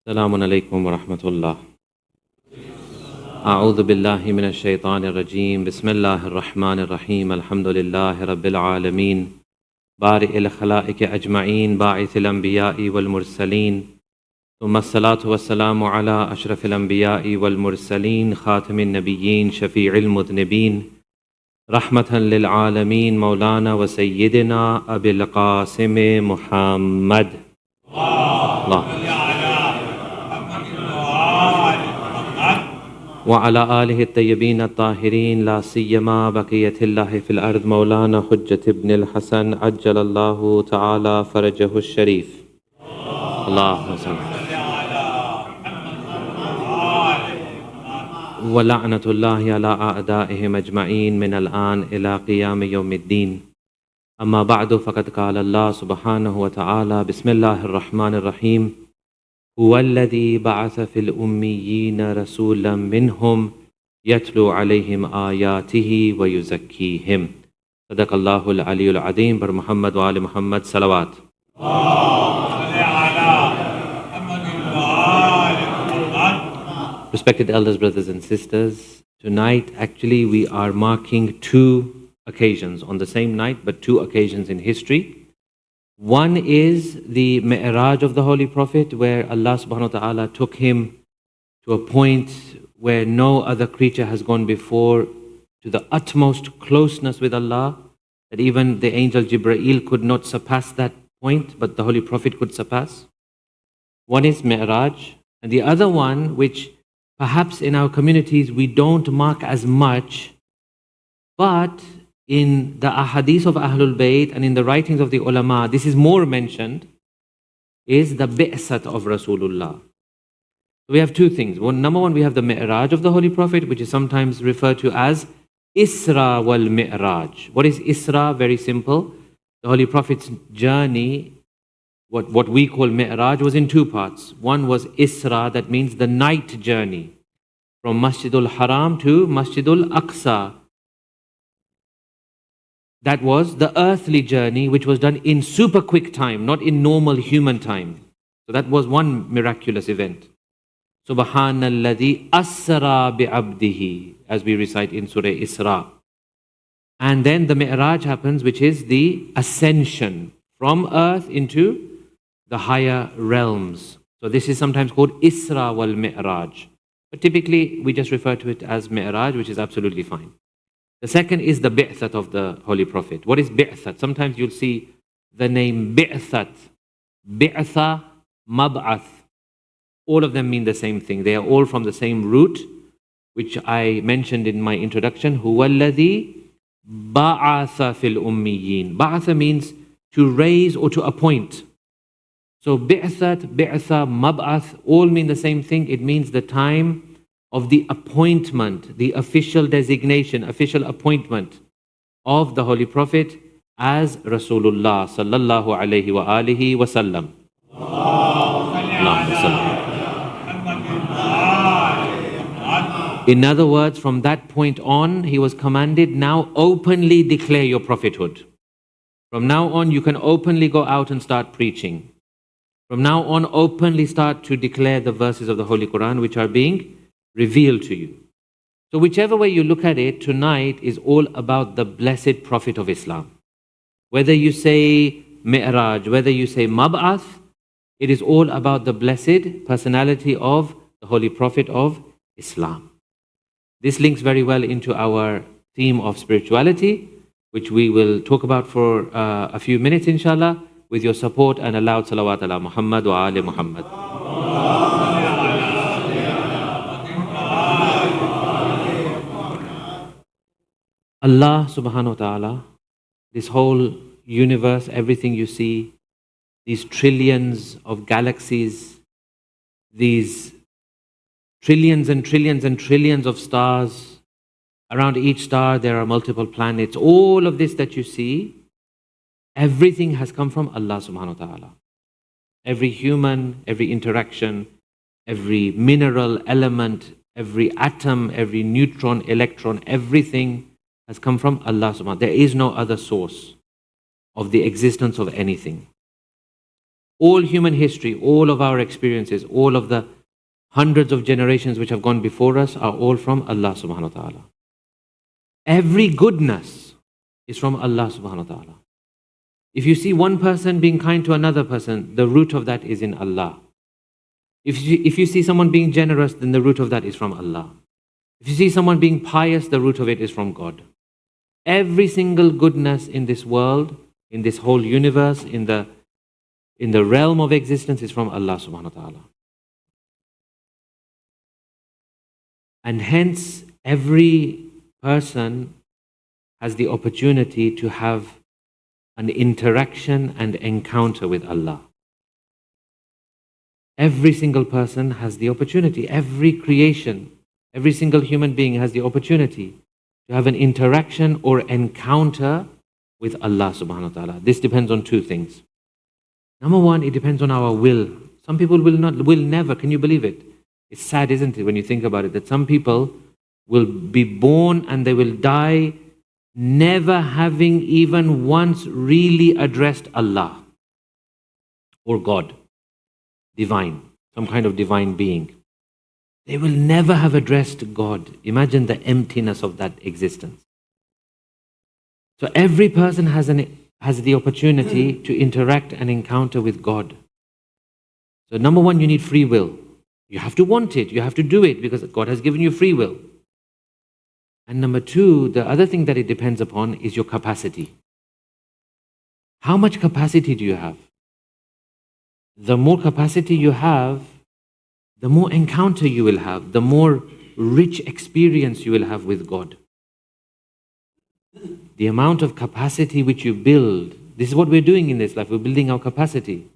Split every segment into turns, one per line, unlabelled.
السلام عليكم ورحمة الله. أعوذ بالله من الشيطان الرجيم. بسم الله الرحمن الرحيم. الحمد لله رب العالمين بارئ الخلائق أجمعين باعث الأنبياء والمرسلين ثم الصلاة والسلام على أشرف الأنبياء والمرسلين خاتم النبيين شفيع المذنبين رحمة للعالمين مولانا وسيدنا أبي القاسم محمد الله وعلى آله الطيبين الطاهرين لا سيما بقية الله في الأرض مولانا حجة ابن الحسن عجل الله تعالى فرجه الشريف. اللهم صل ولعنة الله على أعدائهم أجمعين من الآن إلى قيام يوم الدين. أما بعد فقد قال الله سبحانه وتعالى بسم الله الرحمن الرحيم هو الذي بعث في الأميين رسولا منهم يتلو عليهم آياته ويزكيهم. صدق الله العلي العظيم. بر محمد وآل محمد صلوات. Respected elders, brothers and sisters, tonight actually we are marking two occasions on the same night, but two occasions in history. One is the Mi'raj of the Holy Prophet, where Allah subhanahu wa ta'ala took him to a point where no other creature has gone before, to the utmost closeness with Allah, that even the angel Jibreel could not surpass that point, but the Holy Prophet could surpass. One is Mi'raj, and the other one, which perhaps in our communities we don't mark as much, but in the ahadith of Ahlul-bayt and in the writings of the ulama, this is more mentioned, is the bi'sat of Rasulullah. We have two things. Number one, we have the Mi'raj of the Holy Prophet, which is sometimes referred to as Isra wal Mi'raj. What is Isra? Very simple. The Holy Prophet's journey, what we call Mi'raj, was in two parts. One was Isra, that means the night journey from Masjidul Haram to Masjidul Aqsa. That was the earthly journey, which was done in super quick time, not in normal human time. So that was one miraculous event. Subhanalladhi asra bi'abdihi, as we recite in Surah Isra. And then the Mi'raj happens, which is the ascension from earth into the higher realms. So this is sometimes called Isra wal Mi'raj. But typically we just refer to it as Mi'raj, which is absolutely fine. The second is the bi'that of the Holy Prophet. What is bi'that? Sometimes you'll see the name bi'that, bi'tha, mab'ath. All of them mean the same thing. They are all from the same root, which I mentioned in my introduction. Huwa alladhi ba'atha fil ummiyin. Ba'atha means to raise or to appoint. So bi'that, bi'tha, mab'ath all mean the same thing. It means the time of the appointment, the official designation, official appointment of the Holy Prophet as Rasulullah sallallahu alayhi wa alihi wa sallam. In other words, from that point on, he was commanded, now openly declare your prophethood. From now on, you can openly go out and start preaching. From now on, openly start to declare the verses of the Holy Quran, which are being revealed to you. So whichever way you look at it, tonight is all about the blessed Prophet of Islam. Whether you say Mi'raj, whether you say Mab'ath, it is all about the blessed personality of the Holy Prophet of Islam. This links very well into our theme of spirituality, which we will talk about for a few minutes inshallah, with your support and a loud salawat ala Muhammad wa ali Muhammad. Allah subhanahu wa ta'ala, this whole universe, everything you see, these trillions of galaxies, these trillions and trillions and trillions of stars, around each star there are multiple planets, all of this that you see, everything has come from Allah subhanahu wa ta'ala. Every human, every interaction, every mineral element, every atom, every neutron, electron, everything has come from Allah subhanahu wa ta'ala. There is no other source of the existence of anything. All human history, all of our experiences, all of the hundreds of generations which have gone before us are all from Allah subhanahu wa ta'ala. Every goodness is from Allah subhanahu wa ta'ala. If you see one person being kind to another person, the root of that is in Allah. If you see someone being generous, then the root of that is from Allah. If you see someone being pious, the root of it is from God. Every single goodness in this world, in this whole universe, in the realm of existence is from Allah subhanahu wa ta'ala. And hence, every person has the opportunity to have an interaction and encounter with Allah. Every single person has the opportunity, every creation, every single human being has the opportunity to have an interaction or encounter with Allah subhanahu wa ta'ala. This depends on two things. Number one, it depends on our will. Some people will never, can you believe it? It's sad, isn't it, when you think about it, that some people will be born and they will die never having even once really addressed Allah or God, divine, some kind of divine being. They will never have addressed God. Imagine the emptiness of that existence. So every person has the opportunity to interact and encounter with God. So number one, you need free will. You have to want it. You have to do it because God has given you free will. And number two, the other thing that it depends upon is your capacity. How much capacity do you have? The more capacity you have, the more encounter you will have, the more rich experience you will have with God. The amount of capacity which you build, this is what we're doing in this life, we're building our capacity.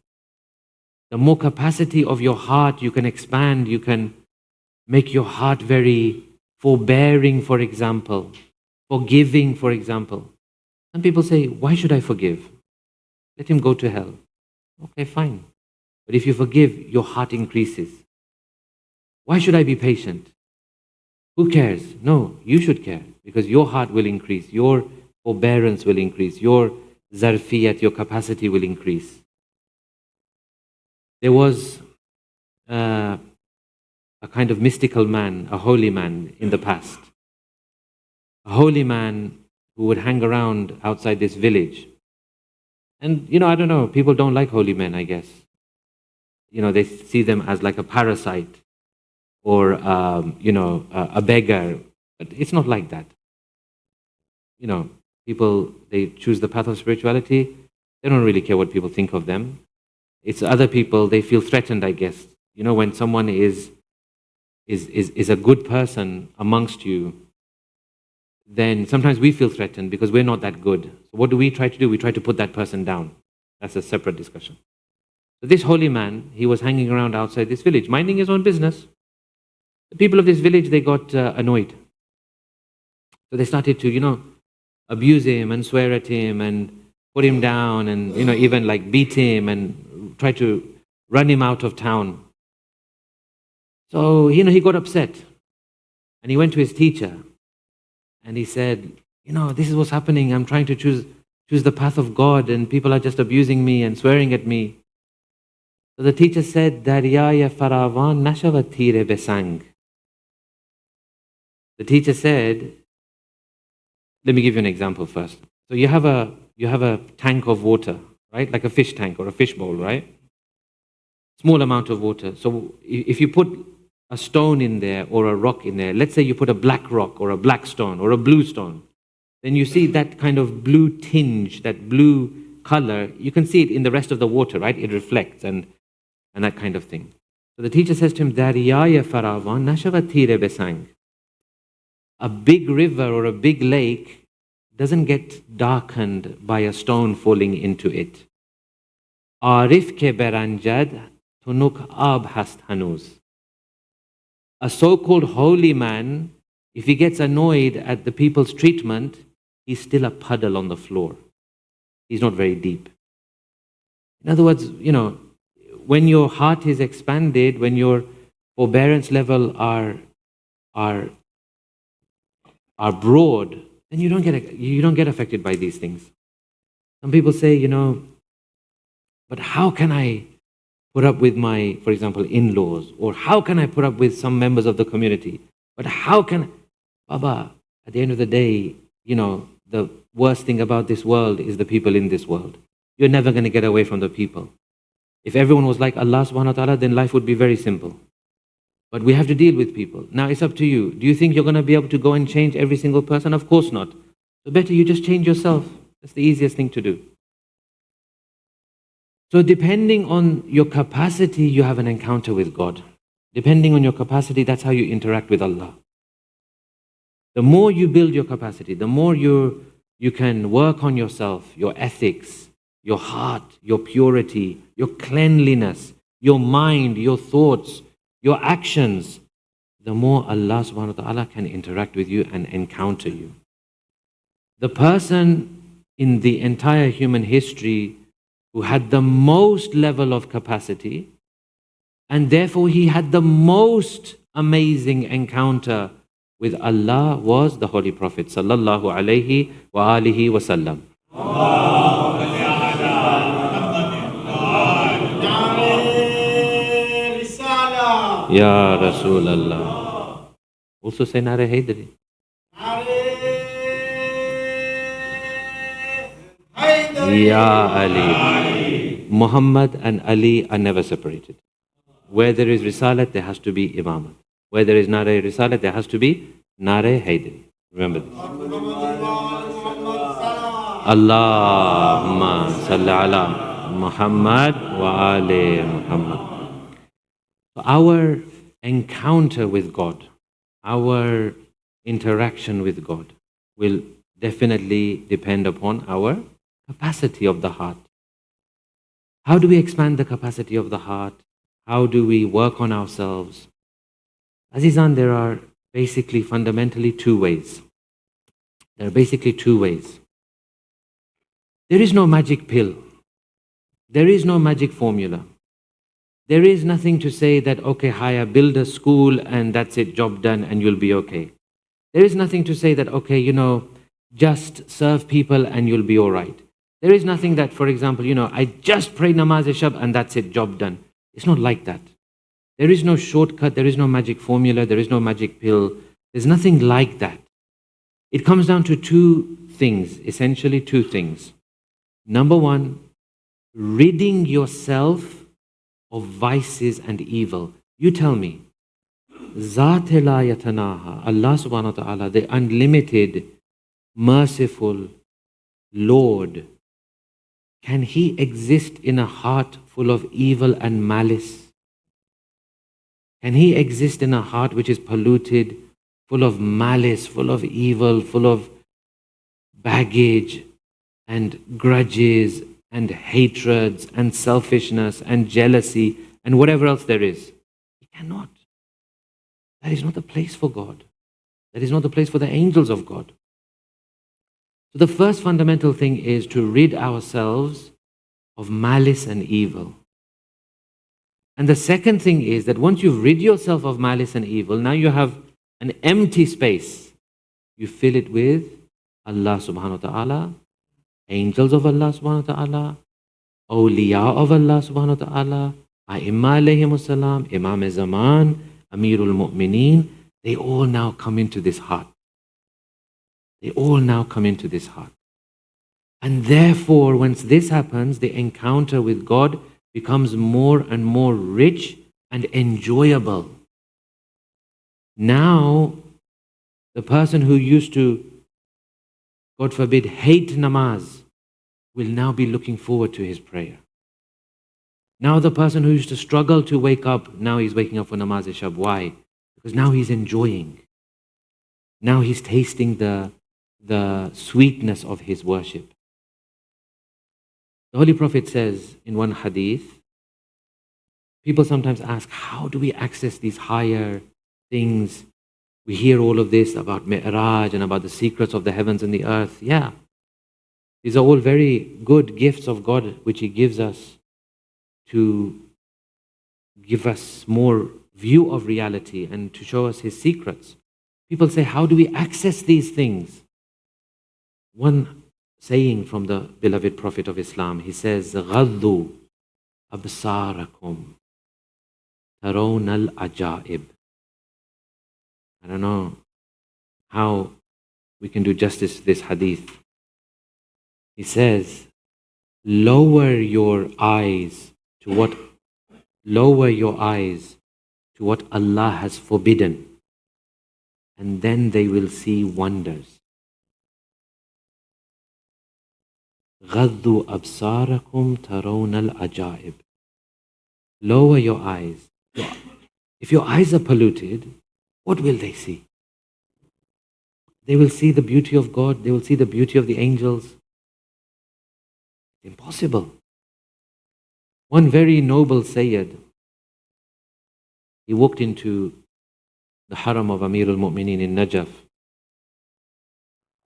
The more capacity of your heart you can expand, you can make your heart very forbearing, for example, forgiving, for example. Some people say, why should I forgive? Let him go to hell. Okay, fine. But if you forgive, your heart increases. Why should I be patient? Who cares? No, you should care because your heart will increase, your forbearance will increase, your zarfiyat, your capacity will increase. There was a kind of mystical man, a holy man in the past. A holy man who would hang around outside this village. And, I don't know, people don't like holy men, I guess. They see them as like a parasite or, a beggar. But it's not like that. People, they choose the path of spirituality. They don't really care what people think of them. It's other people, they feel threatened, I guess. When someone is a good person amongst you, then sometimes we feel threatened because we're not that good. So what do? We try to put that person down. That's a separate discussion. So this holy man, he was hanging around outside this village, minding his own business. The people of this village, they got annoyed. So they started to, abuse him and swear at him and put him down and, even like beat him and try to run him out of town. So, he got upset and he went to his teacher and he said, this is what's happening. I'm trying to choose the path of God and people are just abusing me and swearing at me. So the teacher said, Daryaya faravan nashavatire besang. The teacher said, let me give you an example first. So you have a tank of water, right? Like a fish tank or a fish bowl, right? Small amount of water. So if you put a stone in there or a rock in there, let's say you put a black rock or a black stone or a blue stone, then you see that kind of blue tinge, that blue color, you can see it in the rest of the water, right? It reflects and that kind of thing. So the teacher says to him, Daryaya faravan nashavatire besang. A big river or a big lake doesn't get darkened by a stone falling into it. Arif ke beranjad tunuk ab hast hanuz. A so-called holy man, if he gets annoyed at the people's treatment, he's still a puddle on the floor. He's not very deep. In other words, when your heart is expanded, when your forbearance level are broad, then you don't get affected by these things. Some people say, but how can I put up with my, for example, in-laws? Or how can I put up with some members of the community? But how can, Baba, at the end of the day, the worst thing about this world is the people in this world. You're never going to get away from the people. If everyone was like Allah subhanahu wa ta'ala, then life would be very simple. But we have to deal with people. Now it's up to you. Do you think you're going to be able to go and change every single person? Of course not. So better you just change yourself. That's the easiest thing to do. So depending on your capacity, you have an encounter with God. Depending on your capacity, that's how you interact with Allah. The more you build your capacity, the more you can work on yourself, your ethics, your heart, your purity, your cleanliness, your mind, your thoughts, your actions, the more Allah subhanahu wa ta'ala can interact with you and encounter you. The person in the entire human history who had the most level of capacity, and therefore he had the most amazing encounter with Allah, was the Holy Prophet sallallahu alayhi wa alihi wa sallam. Ya Rasul Allah. Also say Nare Haydari. Ya Ali. Muhammad and Ali are never separated. Where there is Risalat, there has to be Imamat. Where there is Nare Risalat, there has to be Nare Haydari. Remember this. Allahumma salli ala Muhammad wa ali Muhammad. Our encounter with God, our interaction with God will definitely depend upon our capacity of the heart. How do we expand the capacity of the heart? How do we work on ourselves? Azizan, there are basically fundamentally two ways. There are basically two ways. There is no magic pill. There is no magic formula. There is nothing to say that, okay, Haya, build a school and that's it, job done and you'll be okay. There is nothing to say that, okay, just serve people and you'll be all right. There is nothing that, for example, I just pray namaz-e-shab and that's it, job done. It's not like that. There is no shortcut, there is no magic formula, there is no magic pill. There's nothing like that. It comes down to two things, essentially two things. Number one, ridding yourself of vices and evil. You tell me, Zat la yatanaha, Allah subhanahu wa ta'ala, the unlimited, merciful Lord, can He exist in a heart full of evil and malice? Can He exist in a heart which is polluted, full of malice, full of evil, full of baggage and grudges and hatreds and selfishness and jealousy and whatever else there is? He cannot. That is not the place for God. That is not the place for the angels of God. So the first fundamental thing is to rid ourselves of malice and evil. And the second thing is that once you've rid yourself of malice and evil, now you have an empty space. You fill it with Allah subhanahu wa ta'ala, angels of Allah subhanahu wa ta'ala, awliya of Allah subhanahu wa ta'ala, A'imma alayhimus salam, Imam Zaman, Amirul Mu'mineen. They all now come into this heart. They all now come into this heart. And therefore, once this happens, the encounter with God becomes more and more rich and enjoyable. Now, the person who used to, God forbid, hate namaz will now be looking forward to his prayer. Now the person who used to struggle to wake up, now he's waking up for namaz-e-shab. Why? Because now he's enjoying. Now he's tasting the sweetness of his worship. The Holy Prophet says in one hadith, people sometimes ask, how do we access these higher things? We hear all of this about Mi'raj and about the secrets of the heavens and the earth. Yeah, these are all very good gifts of God which He gives us to give us more view of reality and to show us His secrets. People say, how do we access these things? One saying from the beloved Prophet of Islam, he says, غَضُّوا أبصاركم ترون العجائب. I don't know how we can do justice to this hadith. He says, lower your eyes to what Allah has forbidden, and then they will see wonders. غضوا أبصاركم ترون العجائب. Lower your eyes. If your eyes are polluted, what will they see? They will see the beauty of God. They will see the beauty of the angels. Impossible. One very noble Sayyid, he walked into the haram of Amir al-Mu'mineen in Najaf.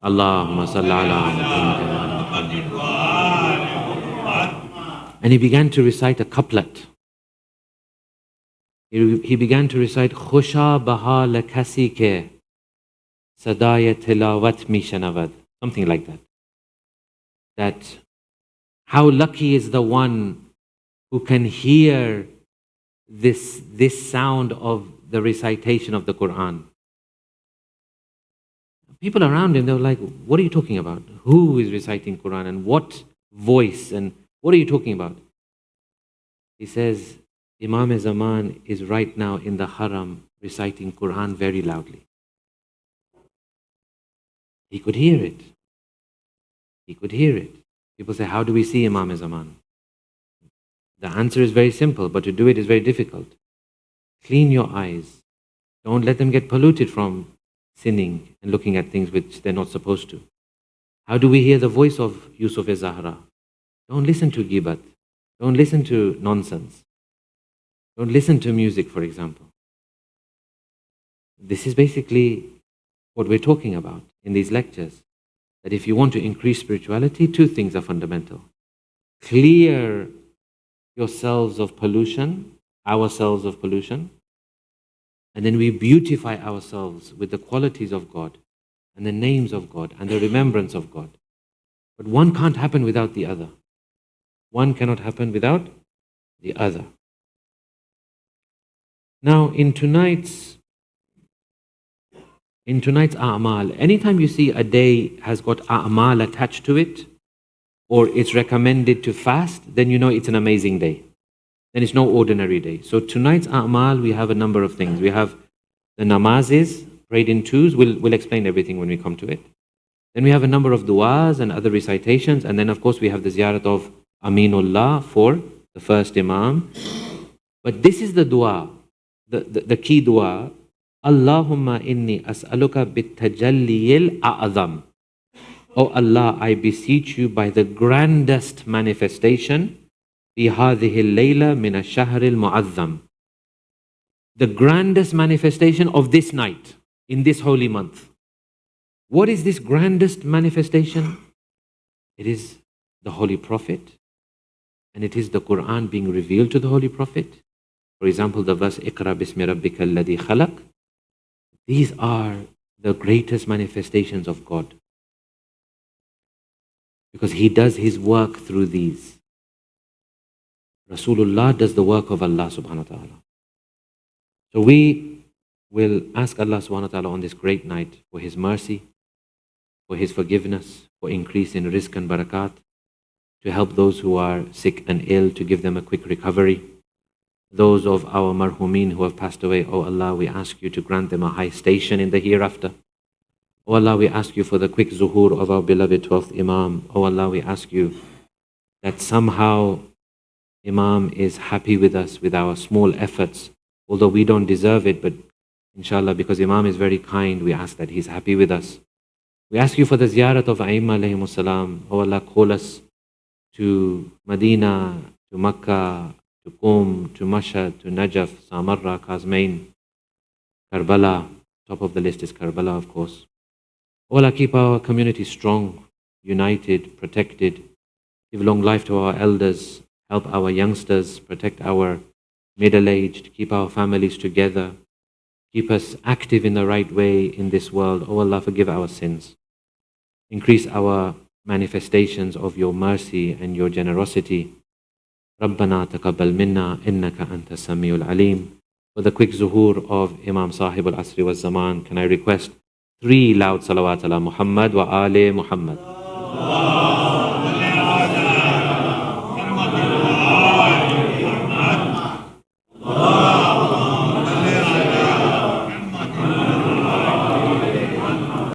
Allahumma salli ala Muhammad. And he began to recite a couplet. He began to recite Khusha baha la kasi ke sadaya tilawat mi shanavad. Something like that. That how lucky is the one who can hear this sound of the recitation of the Quran. People around him, they were like, what are you talking about? Who is reciting Quran and what voice and what are you talking about? He says, Imam Zaman is right now in the haram reciting Quran very loudly. He could hear it. He could hear it. People say, how do we see Imam Zaman? The answer is very simple, but to do it is very difficult. Clean your eyes. Don't let them get polluted from sinning and looking at things which they're not supposed to. How do we hear the voice of Yusuf-e-Zahra? Don't listen to ghibat. Don't listen to nonsense. Don't listen to music, for example. This is basically what we're talking about in these lectures. That if you want to increase spirituality, two things are fundamental. Clear yourselves of pollution, ourselves of pollution, and then we beautify ourselves with the qualities of God and the names of God and the remembrance of God. But one can't happen without the other. One cannot happen without the other. Now, in tonight's a'mal, anytime you see a day has got a'mal attached to it, or it's recommended to fast, then you know it's an amazing day. Then it's no ordinary day. So tonight's a'mal, we have a number of things. We have the namazes, prayed in twos. We'll explain everything when we come to it. Then we have a number of du'as and other recitations. And then, of course, we have the ziyarat of Aminullah for the first imam. But this is the du'a, the key du'a. Allahumma inni as'aluka bitajalliyil a'azam. Oh Allah, I beseech you by the grandest manifestation, fi hadhihi al-layla min ash-shahr al-mu'azzam. The grandest manifestation of this night, in this holy month. What is this grandest manifestation? It is the Holy Prophet, and it is the Quran being revealed to the Holy Prophet. For example, the verse, Iqra bismi rabbika alladhi khalaq. These are the greatest manifestations of God. Because He does His work through these. Rasulullah does the work of Allah subhanahu wa ta'ala. So we will ask Allah subhanahu wa ta'ala on this great night for His mercy, for His forgiveness, for increase in rizq and barakat, to help those who are sick and ill, to give them a quick recovery. Those of our marhumin who have passed away, oh Allah, we ask you to grant them a high station in the hereafter. Oh Allah, we ask you for the quick zuhur of our beloved 12th Imam. Oh Allah, we ask you that somehow Imam is happy with us, with our small efforts, although we don't deserve it, but inshallah, because Imam is very kind, we ask that he's happy with us. We ask you for the ziyarat of Aimma alayhimus salam. Oh Allah, call us to Medina, to Makkah, to Qum, to Mashhad, to Najaf, Samarra, Kazmain, Karbala. Top of the list is Karbala, of course. Oh Allah, keep our community strong, united, protected. Give long life to our elders. Help our youngsters. Protect our middle-aged. Keep our families together. Keep us active in the right way in this world. Oh Allah, forgive our sins. Increase our manifestations of your mercy and your generosity. ربنا تقبل منا إنك أنت السميع العليم. For the quick zuhur of Imam Sahib al-Asri wa Zaman, can I request 3 loud salawat ala Muhammad wa ali Muhammad.